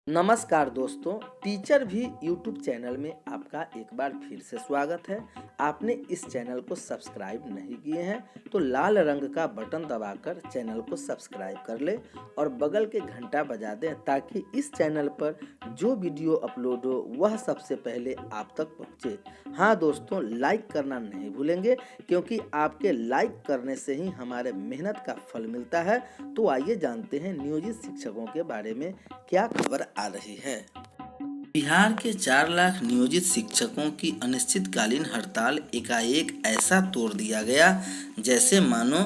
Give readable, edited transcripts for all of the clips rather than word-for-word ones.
नमस्कार दोस्तों, टीचर भी यूट्यूब चैनल में आपका एक बार फिर से स्वागत है। आपने इस चैनल को सब्सक्राइब नहीं किए हैं तो लाल रंग का बटन दबाकर चैनल को सब्सक्राइब कर ले और बगल के घंटा बजा दें ताकि इस चैनल पर जो वीडियो अपलोड हो वह सबसे पहले आप तक पहुंचे। हाँ दोस्तों, लाइक करना नहीं भूलेंगे क्योंकि आपके लाइक करने से ही हमारे मेहनत का फल मिलता है। तो आइए जानते हैं नियोजित शिक्षकों के बारे में क्या खबर आ रही है। बिहार के 4 लाख नियोजित शिक्षकों की अनिश्चितकालीन हड़ताल एकाएक ऐसा तोड़ दिया गया जैसे मानो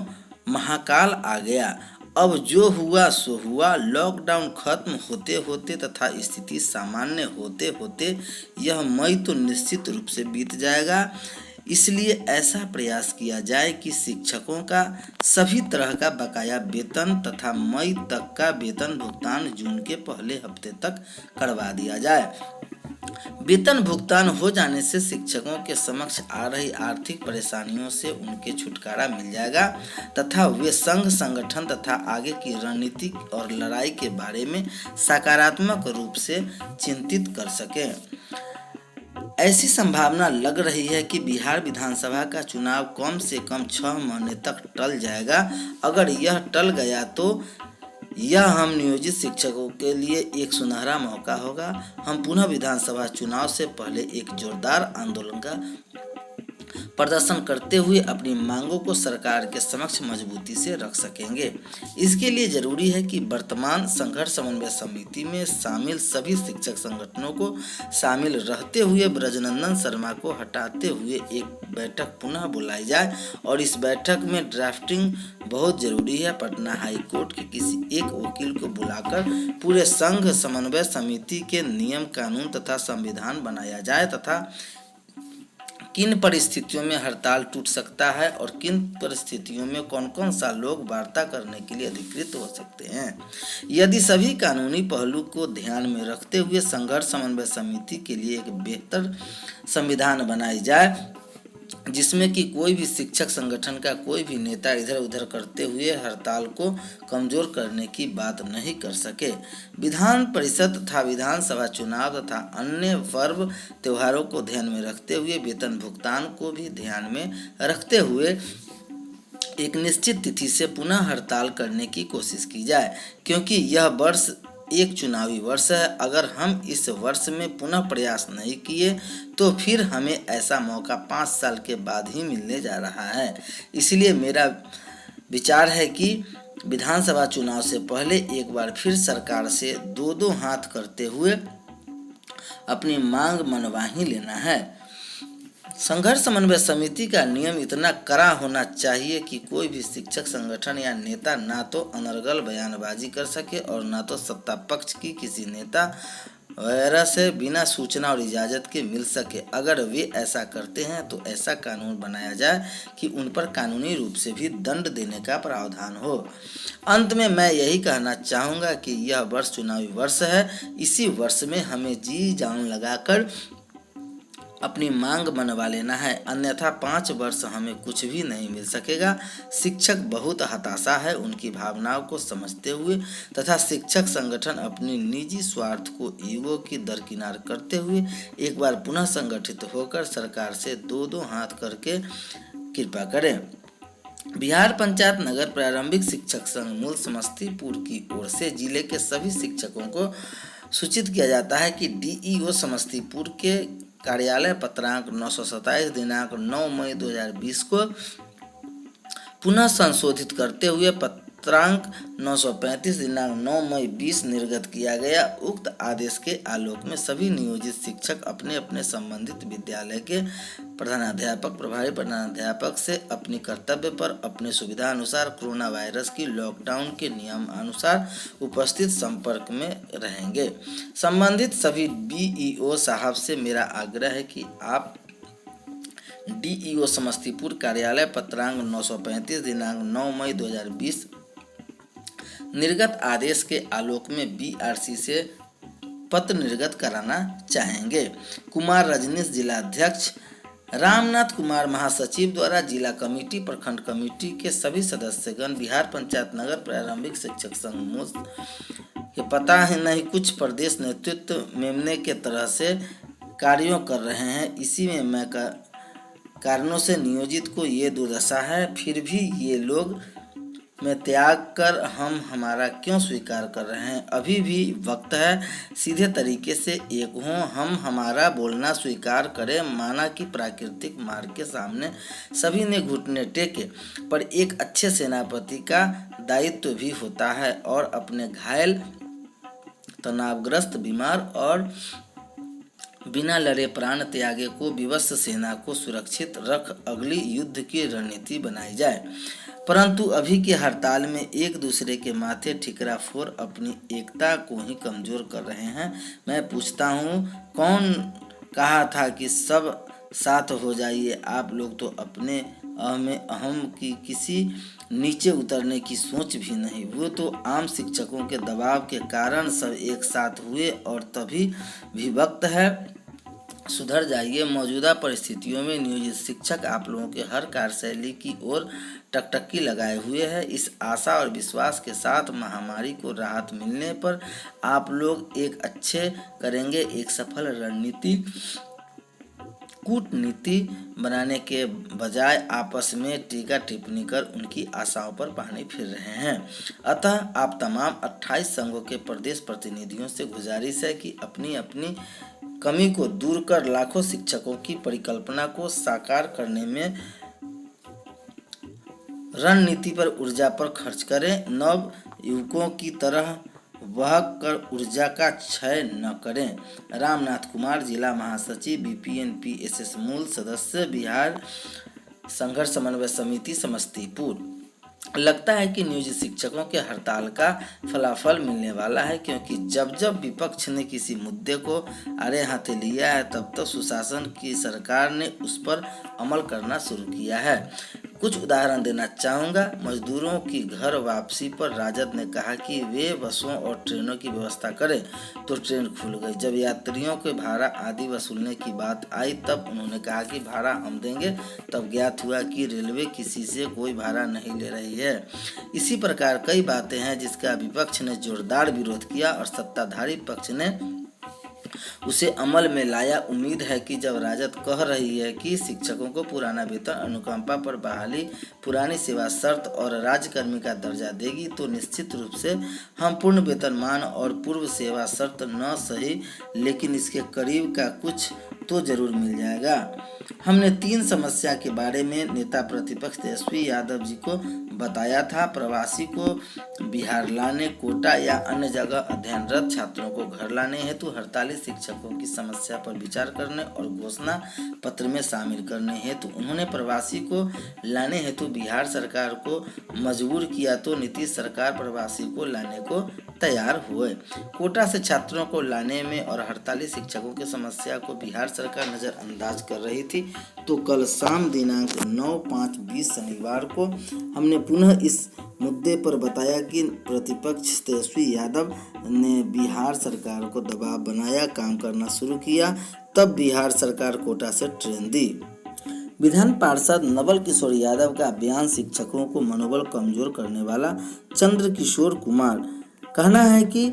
महाकाल आ गया। अब जो हुआ सो हुआ। लॉकडाउन खत्म होते होते तथा स्थिति सामान्य होते होते यह मई तो निश्चित रूप से बीत जाएगा। इसलिए ऐसा प्रयास किया जाए कि शिक्षकों का सभी तरह का बकाया वेतन तथा मई तक का वेतन भुगतान जून के पहले हफ्ते तक करवा दिया जाए। वेतन भुगतान हो जाने से शिक्षकों के समक्ष आ रही आर्थिक परेशानियों से उनके छुटकारा मिल जाएगा तथा वे संघ संगठन तथा आगे की रणनीति और लड़ाई के बारे में सकारात्मक रूप से चिंतित कर सकें। ऐसी संभावना लग रही है कि बिहार विधानसभा का चुनाव कम से कम 6 महीने तक टल जाएगा। अगर यह टल गया तो यह हम नियोजित शिक्षकों के लिए एक सुनहरा मौका होगा। हम पुनः विधानसभा चुनाव से पहले एक जोरदार आंदोलन का प्रदर्शन करते हुए अपनी मांगों को सरकार के समक्ष मजबूती से रख सकेंगे। इसके लिए जरूरी है कि वर्तमान संघर्ष समन्वय समिति में शामिल सभी शिक्षक संगठनों को शामिल रहते हुए ब्रजनंदन शर्मा को हटाते हुए एक बैठक पुनः बुलाई जाए और इस बैठक में ड्राफ्टिंग बहुत जरूरी है। पटना हाई कोर्ट के किसी एक वकील को बुलाकर पूरे संघ समन्वय समिति के नियम कानून तथा संविधान बनाया जाए तथा किन परिस्थितियों में हड़ताल टूट सकता है और किन परिस्थितियों में कौन कौन सा लोग वार्ता करने के लिए अधिकृत हो सकते हैं। यदि सभी कानूनी पहलू को ध्यान में रखते हुए संघर्ष समन्वय समिति के लिए एक बेहतर संविधान बनाई जाए जिसमें कि कोई भी शिक्षक संगठन का कोई भी नेता इधर उधर करते हुए हड़ताल को कमजोर करने की बात नहीं कर सके। विधान परिषद तथा विधानसभा चुनाव तथा अन्य पर्व त्योहारों को ध्यान में रखते हुए वेतन भुगतान को भी ध्यान में रखते हुए एक निश्चित तिथि से पुनः हड़ताल करने की कोशिश की जाए क्योंकि यह वर्ष एक चुनावी वर्ष है। अगर हम इस वर्ष में पुनः प्रयास नहीं किए तो फिर हमें ऐसा मौका 5 साल के बाद ही मिलने जा रहा है। इसलिए मेरा विचार है कि विधानसभा चुनाव से पहले एक बार फिर सरकार से दो हाथ करते हुए अपनी मांग मनवा ही लेना है। संघर्ष समन्वय समिति का नियम इतना कड़ा होना चाहिए कि कोई भी शिक्षक संगठन या नेता ना तो अनर्गल बयानबाजी कर सके और ना तो सत्ता पक्ष की किसी नेता वगैरह से बिना सूचना और इजाज़त के मिल सके। अगर वे ऐसा करते हैं तो ऐसा कानून बनाया जाए कि उन पर कानूनी रूप से भी दंड देने का प्रावधान हो। अंत में मैं यही कहना चाहूँगा कि यह वर्ष चुनावी वर्ष है। इसी वर्ष में हमें जी जान लगाकर अपनी मांग मनवा लेना है, अन्यथा 5 वर्ष हमें कुछ भी नहीं मिल सकेगा। शिक्षक बहुत हताशा है। उनकी भावनाओं को समझते हुए तथा शिक्षक संगठन अपनी निजी स्वार्थ को ईगो की दरकिनार करते हुए एक बार पुनः संगठित होकर सरकार से दो हाथ करके कृपा करें। बिहार पंचायत नगर प्रारंभिक शिक्षक संघ मूल समस्तीपुर की ओर से जिले के सभी शिक्षकों को सूचित किया जाता है कि डीईओ समस्तीपुर के कार्यालय पत्रांक 927 दिनांक 9 मई 2020 को पुनः संशोधित करते हुए पत्रांक 935 दिनांक 9 मई 20 निर्गत किया गया। उक्त आदेश के आलोक में सभी नियोजित शिक्षक अपने अपने संबंधित विद्यालय के प्रधानाध्यापक प्रभारी प्रधानाध्यापक से अपनी कर्तव्य पर अपने सुविधा अनुसार कोरोना वायरस की लॉकडाउन के नियम अनुसार उपस्थित संपर्क में रहेंगे। संबंधित सभी बीईओ साहब से मेरा आग्रह है कि आप डीईओ समस्तीपुर कार्यालय पत्रांक 935 दिनांक 9 मई 2020 निर्गत आदेश के आलोक में बीआरसी से पत्र निर्गत कराना चाहेंगे। कुमार रजनीश जिलाध्यक्ष, रामनाथ कुमार महासचिव द्वारा जिला कमेटी प्रखंड कमेटी के सभी सदस्यगण बिहार पंचायत नगर प्रारंभिक शिक्षक संघ कि पता ही नहीं कुछ प्रदेश नेतृत्व मेमने के तरह से कार्यों कर रहे हैं। इसी में मैं कारणों से नियोजित को ये दुर्दशा है, फिर भी ये लोग में त्याग कर हम हमारा क्यों स्वीकार कर रहे हैं। अभी भी वक्त है सीधे तरीके से एक हों, हम हमारा बोलना स्वीकार करें। माना कि प्राकृतिक मार्ग के सामने सभी ने घुटने टेके, पर एक अच्छे सेनापति का दायित्व भी होता है और अपने घायल, तनावग्रस्त, बीमार और बिना लड़े प्राण त्यागे को विवश सेना को सुरक्षित रख अगली युद्ध की रणनीति बनाई जाए। परंतु अभी की हड़ताल में एक दूसरे के माथे ठिकरा फोर अपनी एकता को ही कमजोर कर रहे हैं। मैं पूछता हूँ, कौन कहा था कि सब साथ हो जाइए? आप लोग तो अपने अहम की किसी नीचे उतरने की सोच भी नहीं। वो तो आम शिक्षकों के दबाव के कारण सब एक साथ हुए और तभी भी वक्त है सुधर जाइए। मौजूदा परिस्थितियों में नियोजित शिक्षक आप लोगों के हर कार्यशैली की ओर टकटकी लगाए हुए है। इस आशा और विश्वास के साथ महामारी को राहत मिलने पर आप लोग एक अच्छे करेंगे, एक सफल रणनीति कूटनीति बनाने के बजाय आपस में टीका टिप्पणी कर उनकी आशाओं पर पानी फिर रहे हैं। अतः आप तमाम 28 संघों के प्रदेश प्रतिनिधियों से गुजारिश है कि अपनी अपनी कमी को दूर कर लाखों शिक्षकों की परिकल्पना को साकार करने में रणनीति पर ऊर्जा पर खर्च करें। नव युवकों की तरह वह कर ऊर्जा का क्षय न करें। रामनाथ कुमार, जिला महासचिव, बीपीएन-पीएसएस, मूल सदस्य, बिहार संघर्ष समन्वय समिति, समस्तीपुर। लगता है कि नियोजित शिक्षकों के हड़ताल का फलाफल मिलने वाला है, क्योंकि जब जब विपक्ष ने किसी मुद्दे को आड़े हाथे लिया है तब तक सुशासन की सरकार ने उस पर अमल करना शुरू किया है। कुछ उदाहरण देना चाहूँगा। मजदूरों की घर वापसी पर राजद ने कहा कि वे बसों और ट्रेनों की व्यवस्था करें, तो ट्रेन खुल गई। जब यात्रियों के भाड़ा आदि वसूलने की बात आई तब उन्होंने कहा कि भाड़ा हम देंगे। तब ज्ञात हुआ कि रेलवे किसी से कोई भाड़ा नहीं ले रही है। इसी प्रकार कई बातें हैं जिसका विपक्ष ने जोरदार विरोध किया और सत्ताधारी पक्ष ने उसे अमल में लाया। उम्मीद है कि जब राजद कह रही है कि शिक्षकों को पुराना वेतन, अनुकंपा पर बहाली, पुरानी सेवा शर्त और राज्यकर्मी का दर्जा देगी, तो निश्चित रूप से हम पूर्ण वेतनमान और पूर्व सेवा शर्त न सही लेकिन इसके करीब का कुछ तो जरूर मिल जाएगा। हमने 3 समस्या के बारे में नेता प्रतिपक्ष तेजस्वी यादव जी को बताया था। प्रवासी को बिहार लाने, कोटा या अन्य जगह अध्ययनरत छात्रों को घर लाने हेतु हड़ताली शिक्षकों की समस्या पर विचार करने और घोषणा पत्र में शामिल करने हेतु उन्होंने प्रवासी को लाने हेतु बिहार सरकार को मजबूर किया, तो नीतीश सरकार प्रवासी को लाने को तैयार हुए। कोटा से छात्रों को लाने में और हड़ताली शिक्षकों की समस्या को बिहार सरकार नज़रअंदाज कर रही थी। तो कल शाम दिनांक 9/5/20 शनिवार को हमने पुनः इस मुद्दे पर बताया कि प्रतिपक्ष तेजस्वी यादव ने बिहार सरकार को दबाव बनाया, काम करना शुरू किया। तब बिहार सरकार कोटा से ट्रेन दी। विधान पार्षद नवल किशोर यादव का बयान शिक्षकों को मनोबल कमजोर करने वाला। चंद्रकिशोर कुमार कहना है कि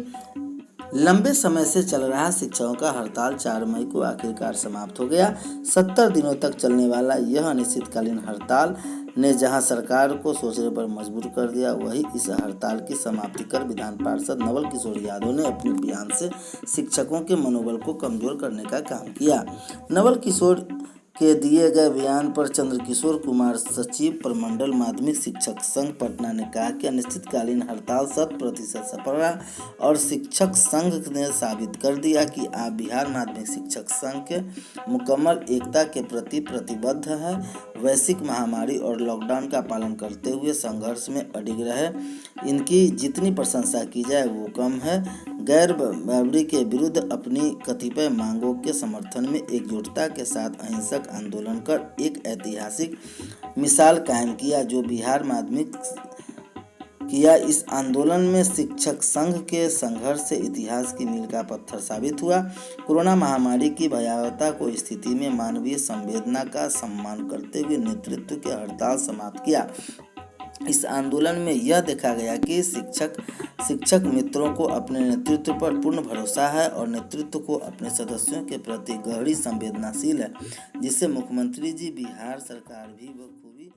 लंबे समय से चल रहा शिक्षकों का हड़ताल 4 मई को आखिरकार समाप्त हो गया। 70 दिनों तक चलने वाला यह अनिश्चितकालीन हड़ताल ने जहां सरकार को सोचने पर मजबूर कर दिया, वही इस हड़ताल की समाप्ति कर विधान पार्षद नवल किशोर यादव ने अपने बयान से शिक्षकों के मनोबल को कमजोर करने का काम किया। नवल किशोर के दिए गए बयान पर चंद्रकिशोर कुमार, सचिव प्रमंडल माध्यमिक शिक्षक संघ पटना, ने कहा कि अनिश्चितकालीन हड़ताल 100% सफल रहा और शिक्षक संघ ने साबित कर दिया कि आप बिहार माध्यमिक शिक्षक संघ के मुकम्मल एकता के प्रति प्रतिबद्ध है। वैश्विक महामारी और लॉकडाउन का पालन करते हुए संघर्ष में अडिग रहे। इनकी जितनी प्रशंसा की जाए वो कम है। गैर बराबरी के विरुद्ध अपनी कतिपय मांगों के समर्थन में एकजुटता के साथ अहिंसक आंदोलन कर एक ऐतिहासिक मिसाल कायम किया जो बिहार माध्यमिक किया। इस आंदोलन में शिक्षक संघ के संघर्ष से इतिहास की मील का पत्थर साबित हुआ। कोरोना महामारी की भयावहता को स्थिति में मानवीय संवेदना का सम्मान करते हुए नेतृत्व के हड़ताल समाप्त किया। इस आंदोलन में यह देखा गया कि शिक्षक मित्रों को अपने नेतृत्व पर पूर्ण भरोसा है और नेतृत्व को अपने सदस्यों के प्रति गहरी संवेदनाशील है, जिसे मुख्यमंत्री जी बिहार सरकार भी बखूबी